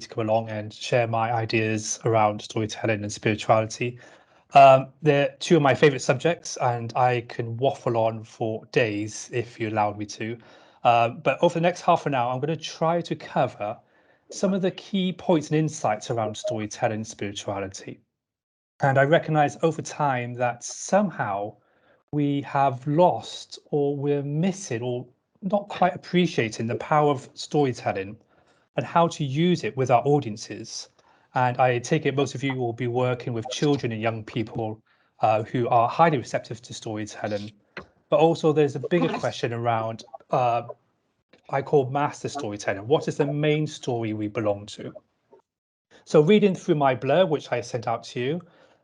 come along and share my ideas around storytelling and spirituality. They're two of my favourite subjects, and I can waffle on for days if you allowed me to. But over the next half an hour, I'm going to try to cover some of the key points and insights around storytelling and spirituality. And I recognise over time that somehow we have lost, or we're missing, or not quite appreciating the power of storytelling and how to use it with our audiences. And I take it most of you will be working with children and young people who are highly receptive to storytelling. But also there's a bigger question around, I call master storytelling. What is the main story we belong to? So reading through my blurb, which I sent out to you,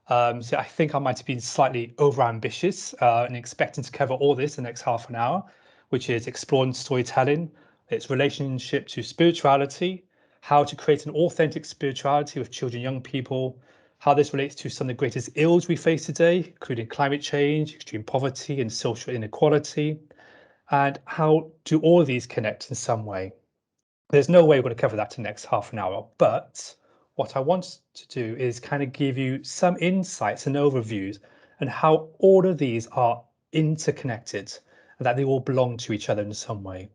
so I think I might have been slightly over-ambitious in expecting to cover all this in the next half an hour, which is exploring storytelling, its relationship to spirituality, how to create an authentic spirituality with children, young people, how this relates to some of the greatest ills we face today, including climate change, extreme poverty, and social inequality, and how do all of these connect in some way. There's no way we're going to cover that in the next half an hour, but what I want to do is kind of give you some insights and overviews and how all of these are interconnected and that they all belong to each other in some way.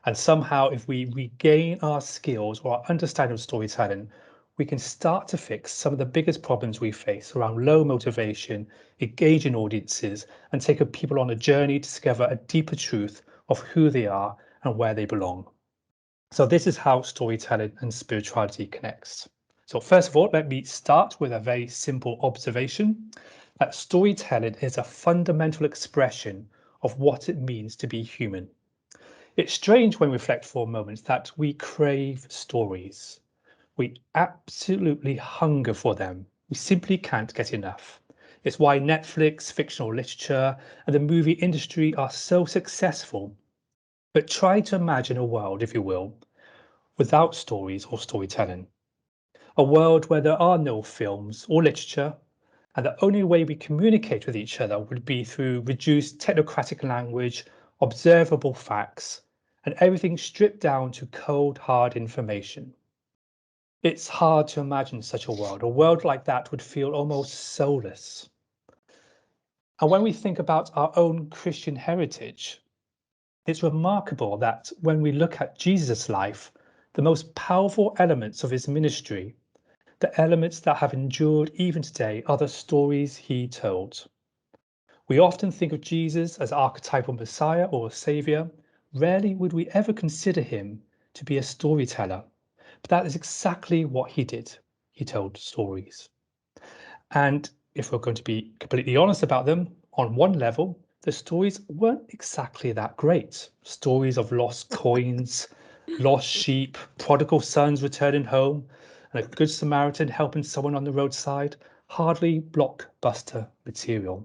And somehow, if we regain our skills or our understanding of storytelling, we can start to fix some of the biggest problems we face around low motivation, engaging audiences, and take people on a journey to discover a deeper truth of who they are and where they belong. So this is how storytelling and spirituality connects. So first of all, let me start with a very simple observation that storytelling is a fundamental expression of what it means to be human. It's strange when we reflect for a moment that we crave stories. We absolutely hunger for them. We simply can't get enough. It's why Netflix, fictional literature, and the movie industry are so successful. But try to imagine a world, if you will, without stories or storytelling. A world where there are no films or literature, and the only way we communicate with each other would be through reduced technocratic language, observable facts, and everything stripped down to cold, hard information. It's hard to imagine such a world. A world like that would feel almost soulless. And when we think about our own Christian heritage, it's remarkable that when we look at Jesus' life, the most powerful elements of his ministry, the elements that have endured even today, are the stories he told. We often think of Jesus as archetypal Messiah or a Saviour. Rarely would we ever consider him to be a storyteller. But that is exactly what he did. He told stories. And if we're going to be completely honest about them, on one level, the stories weren't exactly that great. Stories of lost coins, lost sheep, prodigal sons returning home, and a good Samaritan helping someone on the roadside, hardly blockbuster material.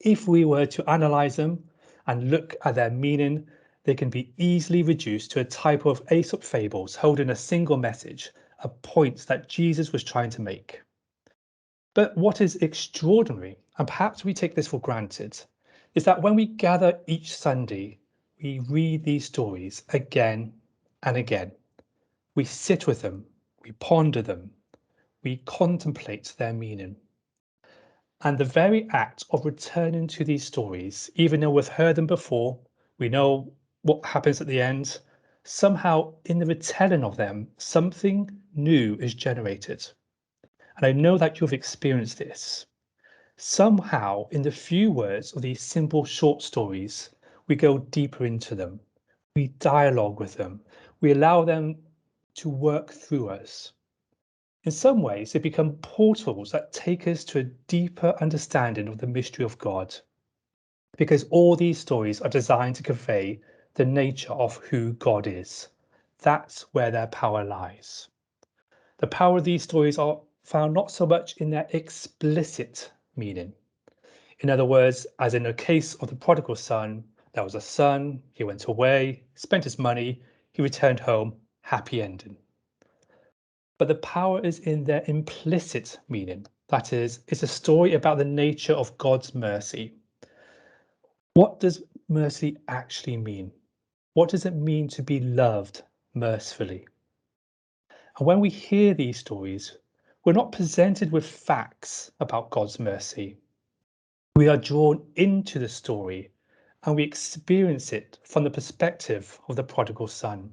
If we were to analyze them and look at their meaning, they can be easily reduced to a type of Aesop fables holding a single message, a point that Jesus was trying to make. But what is extraordinary, and perhaps we take this for granted, is that when we gather each Sunday, we read these stories again and again. We sit with them, we ponder them, we contemplate their meaning. And the very act of returning to these stories, even though we've heard them before, we know what happens at the end, somehow in the retelling of them, something new is generated. And I know that you've experienced this. Somehow, in the few words of these simple short stories, we go deeper into them. We dialogue with them. We allow them to work through us. In some ways, they become portals that take us to a deeper understanding of the mystery of God. Because all these stories are designed to convey the nature of who God is. That's where their power lies. The power of these stories are found not so much in their explicit meaning. In other words, as in the case of the prodigal son, there was a son, he went away, spent his money, he returned home, happy ending. But the power is in their implicit meaning. That is, it's a story about the nature of God's mercy. What does mercy actually mean? What does it mean to be loved mercifully? And when we hear these stories, we're not presented with facts about God's mercy. We are drawn into the story and we experience it from the perspective of the prodigal son.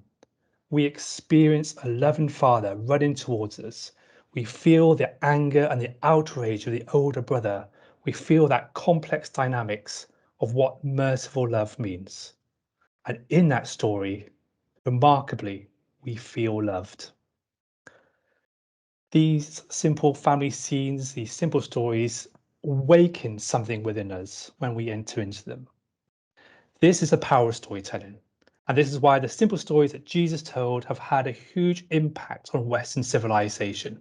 We experience a loving father running towards us. We feel the anger and the outrage of the older brother. We feel that complex dynamics of what merciful love means. And in that story, remarkably, we feel loved. These simple family scenes, these simple stories, awaken something within us when we enter into them. This is the power of storytelling. And this is why the simple stories that Jesus told have had a huge impact on Western civilization.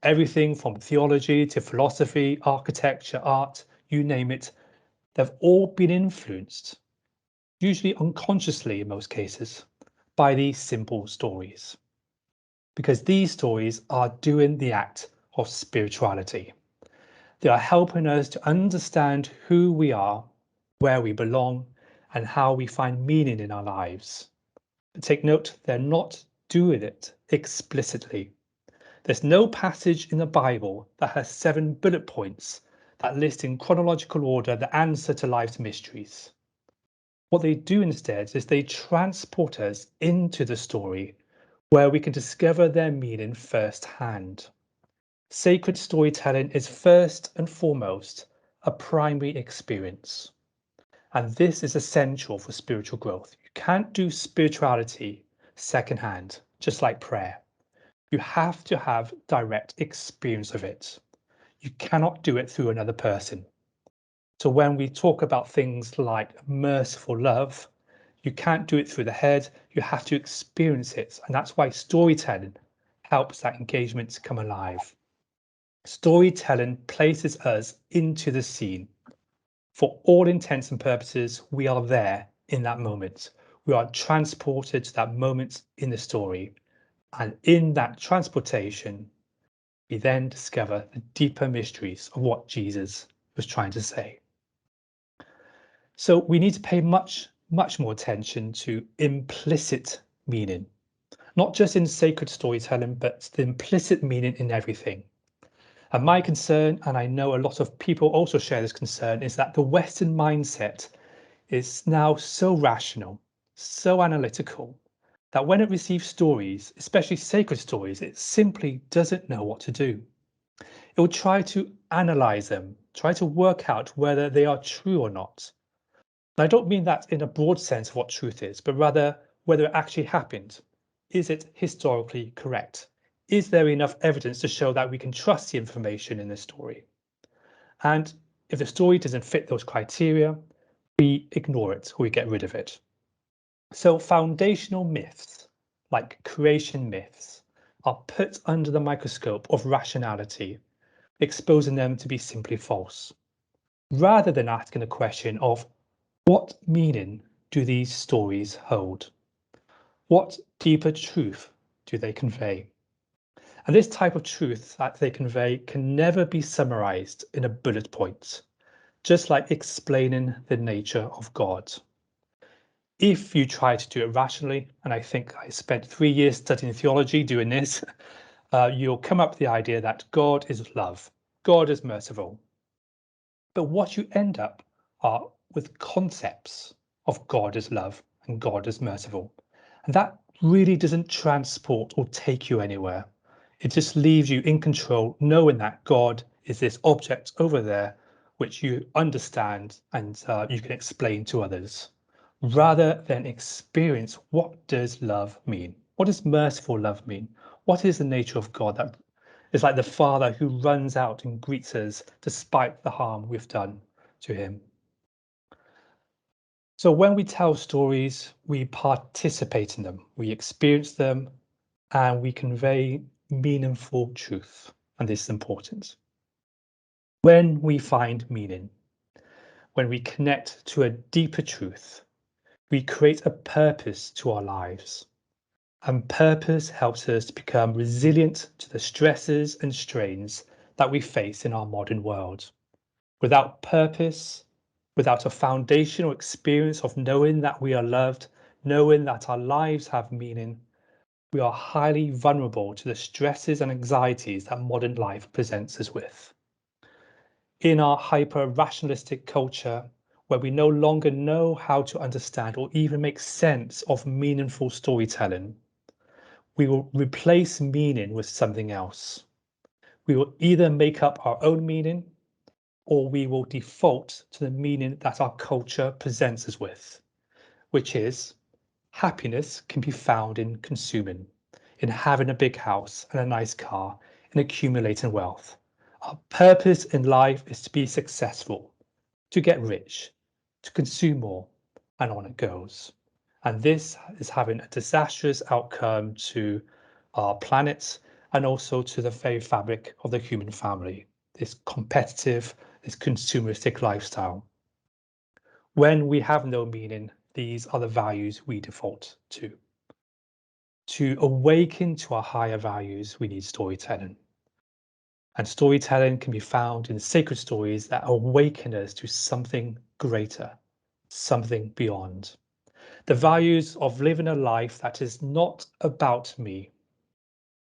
Everything from theology to philosophy, architecture, art, you name it, they've all been influenced, usually unconsciously in most cases, by these simple stories. Because these stories are doing the act of spirituality. They are helping us to understand who we are, where we belong, and how we find meaning in our lives. But take note, they're not doing it explicitly. There's no passage in the Bible that has 7 bullet points that list in chronological order the answer to life's mysteries. What they do instead is they transport us into the story where we can discover their meaning firsthand. Sacred storytelling is first and foremost a primary experience. And this is essential for spiritual growth. You can't do spirituality secondhand, just like prayer. You have to have direct experience of it. You cannot do it through another person. So when we talk about things like merciful love, you can't do it through the head. You have to experience it. And that's why storytelling helps that engagement to come alive. Storytelling places us into the scene. For all intents and purposes, we are there in that moment. We are transported to that moment in the story. And in that transportation, we then discover the deeper mysteries of what Jesus was trying to say. So we need to pay much more attention to implicit meaning, not just in sacred storytelling, but the implicit meaning in everything. And my concern, and I know a lot of people also share this concern, is that the Western mindset is now so rational, so analytical, that when it receives stories, especially sacred stories, it simply doesn't know what to do. It will try to analyze them, try to work out whether they are true or not. And I don't mean that in a broad sense of what truth is, but rather whether it actually happened. Is it historically correct? Is there enough evidence to show that we can trust the information in the story? And if the story doesn't fit those criteria, we ignore it or we get rid of it. So foundational myths, like creation myths, are put under the microscope of rationality, exposing them to be simply false, rather than asking the question of what meaning do these stories hold? What deeper truth do they convey? And this type of truth that they convey can never be summarized in a bullet point, just like explaining the nature of God. If you try to do it rationally, and I think I spent 3 years studying theology doing this, you'll come up with the idea that God is love, God is merciful. But what you end up are with concepts of God as love and God as merciful. And that really doesn't transport or take you anywhere. It just leaves you in control, knowing that God is this object over there, which you understand and you can explain to others, rather than experience what does love mean? What does merciful love mean? What is the nature of God that is like the father who runs out and greets us despite the harm we've done to him? So when we tell stories, we participate in them, we experience them, and we convey meaningful truth. And this is important. When we find meaning, when we connect to a deeper truth, we create a purpose to our lives. And purpose helps us to become resilient to the stresses and strains that we face in our modern world. Without purpose, without a foundational experience of knowing that we are loved, knowing that our lives have meaning, we are highly vulnerable to the stresses and anxieties that modern life presents us with. In our hyper-rationalistic culture, where we no longer know how to understand or even make sense of meaningful storytelling, we will replace meaning with something else. We will either make up our own meaning or we will default to the meaning that our culture presents us with, which is happiness can be found in consuming, in having a big house and a nice car, in accumulating wealth. Our purpose in life is to be successful, to get rich, to consume more, and on it goes. And this is having a disastrous outcome to our planet and also to the very fabric of the human family, this competitive, this consumeristic lifestyle. When we have no meaning, these are the values we default to. To awaken to our higher values, we need storytelling. And storytelling can be found in sacred stories that awaken us to something greater, something beyond. The values of living a life that is not about me,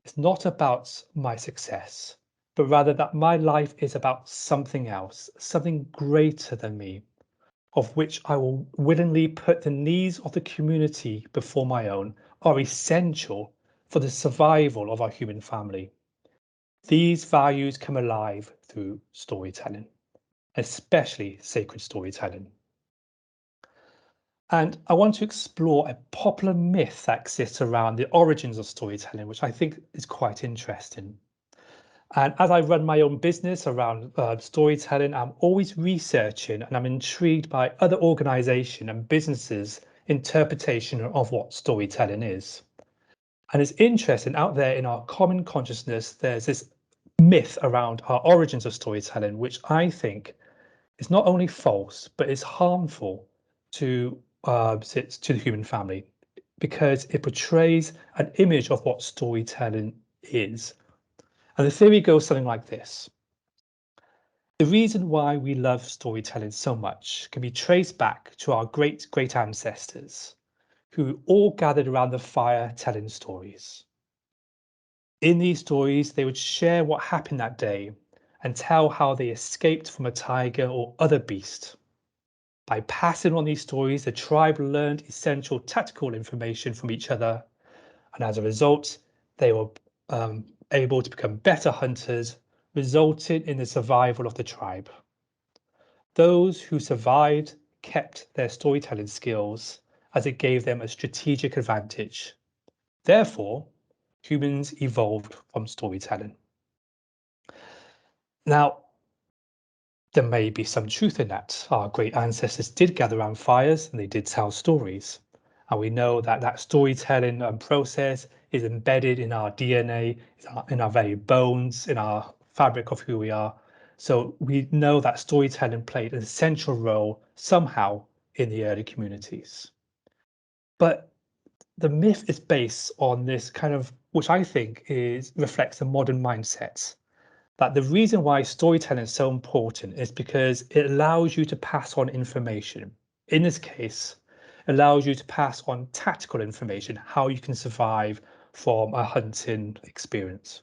it's not about my success, but rather that my life is about something else, something greater than me, of which I will willingly put the needs of the community before my own, are essential for the survival of our human family. These values come alive through storytelling, especially sacred storytelling. And I want to explore a popular myth that exists around the origins of storytelling, which I think is quite interesting. And as I run my own business around storytelling, I'm always researching and I'm intrigued by other organizations and businesses' interpretation of what storytelling is. And it's interesting out there in our common consciousness, there's this myth around our origins of storytelling, which I think is not only false, but is harmful to the human family because it portrays an image of what storytelling is. And the theory goes something like this. The reason why we love storytelling so much can be traced back to our great great ancestors who all gathered around the fire telling stories. In these stories, they would share what happened that day and tell how they escaped from a tiger or other beast. By passing on these stories, the tribe learned essential tactical information from each other, and as a result, they were able to become better hunters, resulting in the survival of the tribe. Those who survived kept their storytelling skills as it gave them a strategic advantage. Therefore, humans evolved from storytelling. Now, there may be some truth in that. Our great ancestors did gather around fires and they did tell stories. And we know that that storytelling process is embedded in our DNA, in our very bones, in our fabric of who we are. So we know that storytelling played an essential role somehow in the early communities. But the myth is based on this kind of, which I think reflects a modern mindset that the reason why storytelling is so important is because it allows you to pass on information. In this case, allows you to pass on tactical information, how you can survive from a hunting experience.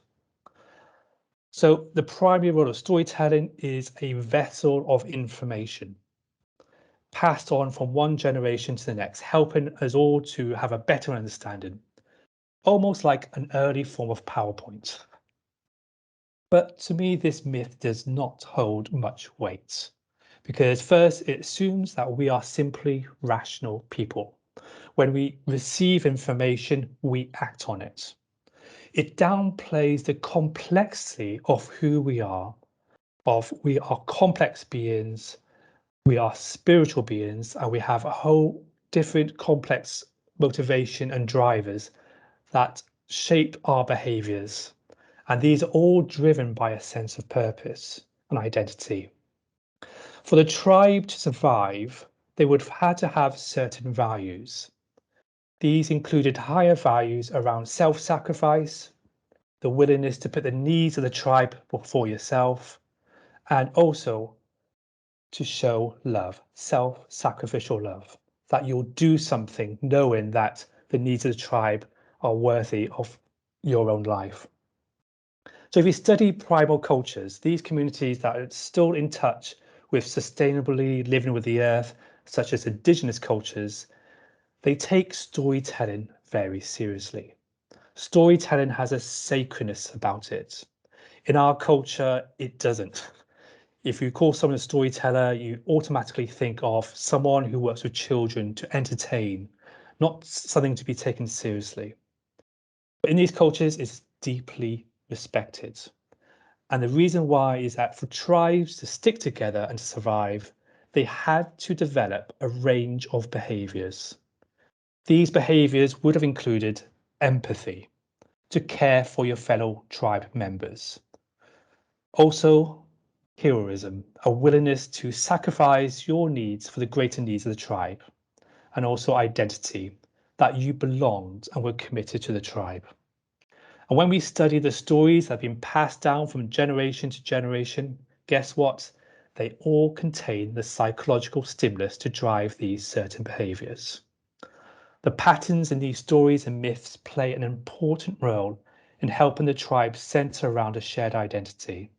So the primary role of storytelling is a vessel of information passed on from one generation to the next, helping us all to have a better understanding, almost like an early form of PowerPoint. But to me, this myth does not hold much weight because first, it assumes that we are simply rational people. When we receive information, we act on it. It downplays the complexity of who we are, of we are complex beings, we are spiritual beings, and we have a whole different complex motivation and drivers that shape our behaviors. And these are all driven by a sense of purpose and identity. For the tribe to survive, they would have had to have certain values. These included higher values around self-sacrifice, the willingness to put the needs of the tribe before yourself, and also to show love, self-sacrificial love, that you'll do something knowing that the needs of the tribe are worthy of your own life. So if you study primal cultures, these communities that are still in touch with sustainably living with the earth, such as indigenous cultures, they take storytelling very seriously. Storytelling has a sacredness about it. In our culture, it doesn't. If you call someone a storyteller, you automatically think of someone who works with children to entertain, not something to be taken seriously. But in these cultures, it's deeply respected. And the reason why is that for tribes to stick together and to survive, they had to develop a range of behaviours. These behaviours would have included empathy, to care for your fellow tribe members. Also, heroism, a willingness to sacrifice your needs for the greater needs of the tribe. And also identity, that you belonged and were committed to the tribe. And when we study the stories that have been passed down from generation to generation, guess what? They all contain the psychological stimulus to drive these certain behaviours. The patterns in these stories and myths play an important role in helping the tribe centre around a shared identity.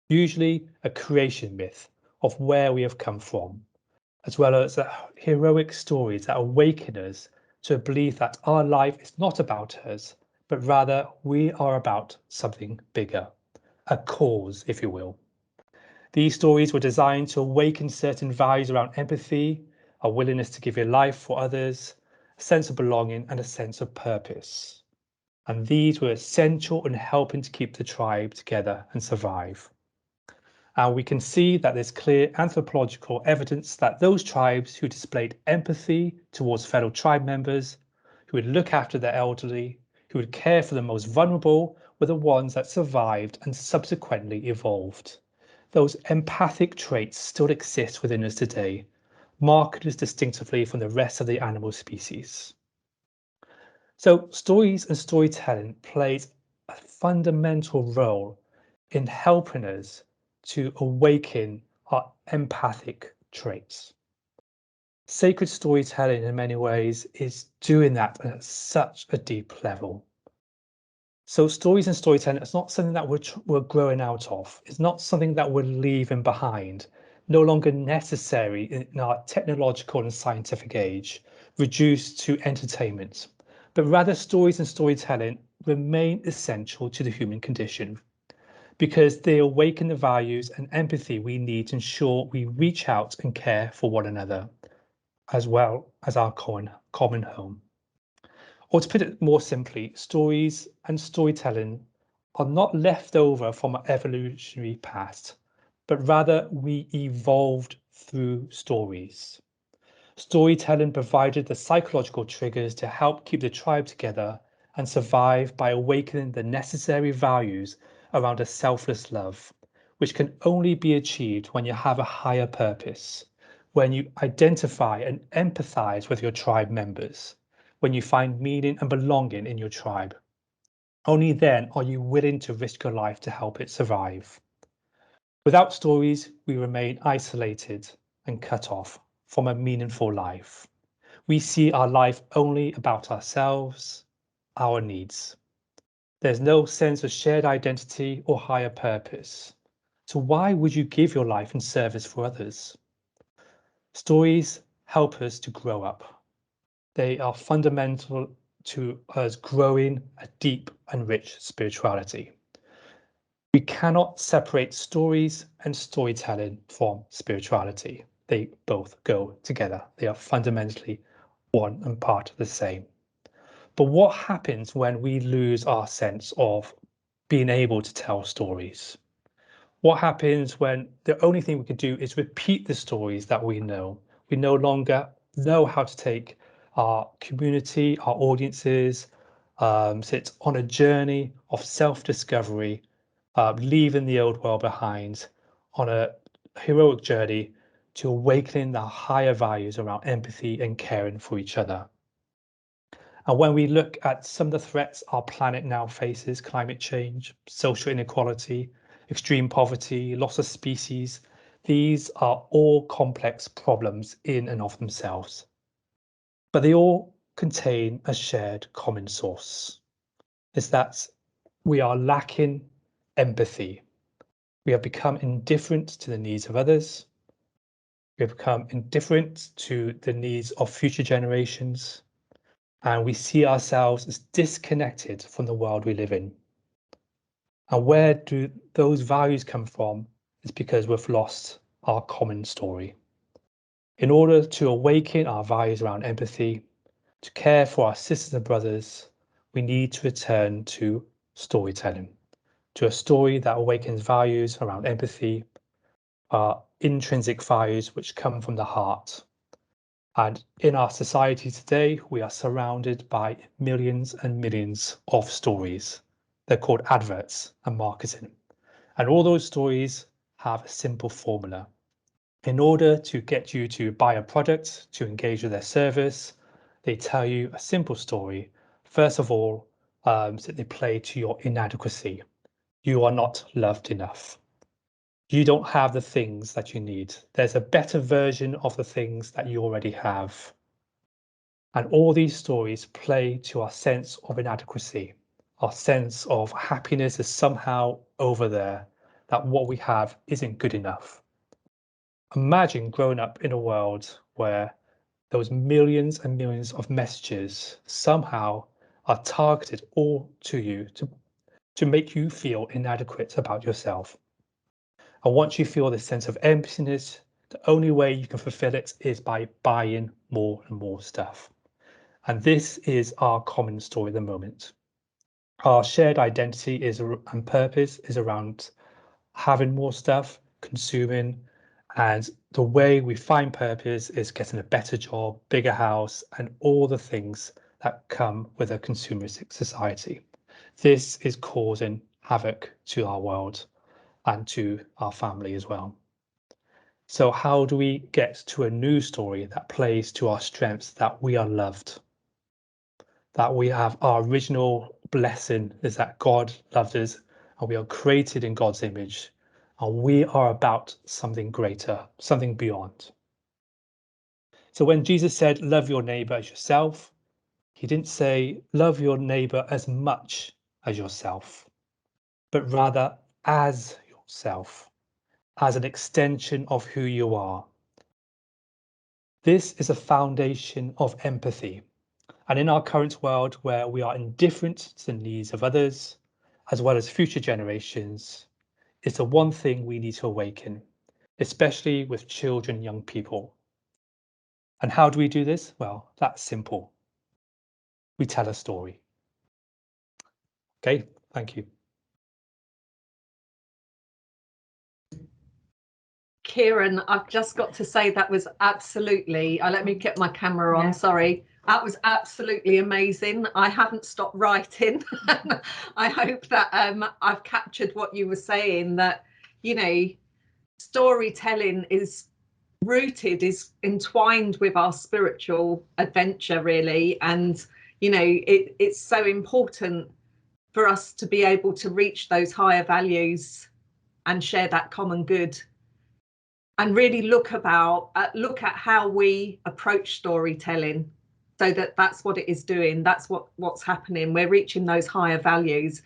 Usually a creation myth of where we have come from, as well as heroic stories that awaken us to a belief that our life is not about us, but rather we are about something bigger, a cause, if you will. These stories were designed to awaken certain values around empathy, a willingness to give your life for others, a sense of belonging, and a sense of purpose. And these were essential in helping to keep the tribe together and survive. And we can see that there's clear anthropological evidence that those tribes who displayed empathy towards fellow tribe members, who would look after their elderly, who would care for the most vulnerable, were the ones that survived and subsequently evolved. Those empathic traits still exist within us today, marking us distinctively from the rest of the animal species. So stories and storytelling plays a fundamental role in helping us to awaken our empathic traits. Sacred storytelling in many ways is doing that at such a deep level. So stories and storytelling, it's not something that we're growing out of. It's not something that we're leaving behind, no longer necessary in our technological and scientific age, reduced to entertainment. But rather stories and storytelling remain essential to the human condition because they awaken the values and empathy we need to ensure we reach out and care for one another, as well as our common home. Or to put it more simply, stories and storytelling are not left over from our evolutionary past, but rather we evolved through stories. Storytelling provided the psychological triggers to help keep the tribe together and survive by awakening the necessary values around a selfless love, which can only be achieved when you have a higher purpose, when you identify and empathize with your tribe members, when you find meaning and belonging in your tribe. Only then are you willing to risk your life to help it survive. Without stories, we remain isolated and cut off from a meaningful life. We see our life only about ourselves, our needs. There's no sense of shared identity or higher purpose. So why would you give your life in service for others? Stories help us to grow up. They are fundamental to us growing a deep and rich spirituality. We cannot separate stories and storytelling from spirituality. They both go together. They are fundamentally one and part of the same. But what happens when we lose our sense of being able to tell stories? What happens when the only thing we can do is repeat the stories that we know? We no longer know how to take our community, our audiences, sit on a journey of self-discovery, leaving the old world behind on a heroic journey to awakening the higher values around empathy and caring for each other. And when we look at some of the threats our planet now faces, climate change, social inequality, extreme poverty, loss of species, these are all complex problems in and of themselves. But they all contain a shared common source. Is that we are lacking empathy. We have become indifferent to the needs of others. We have become indifferent to the needs of future generations. And we see ourselves as disconnected from the world we live in. And where do those values come from? It's because we've lost our common story. In order to awaken our values around empathy, to care for our sisters and brothers, we need to return to storytelling, to a story that awakens values around empathy, our intrinsic values which come from the heart. And in our society today, we are surrounded by millions and millions of stories. They're called adverts and marketing. And all those stories have a simple formula. In order to get you to buy a product, to engage with their service, they tell you a simple story. First of all, so they play to your inadequacy. You are not loved enough. You don't have the things that you need. There's a better version of the things that you already have. And all these stories play to our sense of inadequacy, our sense of happiness is somehow over there, that what we have isn't good enough. Imagine growing up in a world where those millions and millions of messages somehow are targeted all to you to make you feel inadequate about yourself. And once you feel this sense of emptiness, the only way you can fulfill it is by buying more and more stuff. And this is our common story at the moment. Our shared identity and purpose is around having more stuff, consuming, and the way we find purpose is getting a better job, bigger house, and all the things that come with a consumeristic society. This is causing havoc to our world and to our family as well. So how do we get to a new story that plays to our strengths, that we are loved, that we have our original blessing is that God loved us and we are created in God's image and we are about something greater, something beyond. So when Jesus said, love your neighbor as yourself, he didn't say, love your neighbor as much as yourself, but rather as yourself, as an extension of who you are. This is a foundation of empathy. And in our current world where we are indifferent to the needs of others, as well as future generations, it's the one thing we need to awaken, especially with children and young people. And how do we do this? Well, that's simple. We tell a story. Okay, thank you. Kieran, I've just got to say that was absolutely, let me get my camera on, sorry. That was absolutely amazing. I haven't stopped writing. I hope that I've captured what you were saying, that, you know, storytelling is rooted, is entwined with our spiritual adventure, really. And, you know, it's so important for us to be able to reach those higher values and share that common good. And really look at how we approach storytelling, so that's what it is doing. That's what's happening. We're reaching those higher values.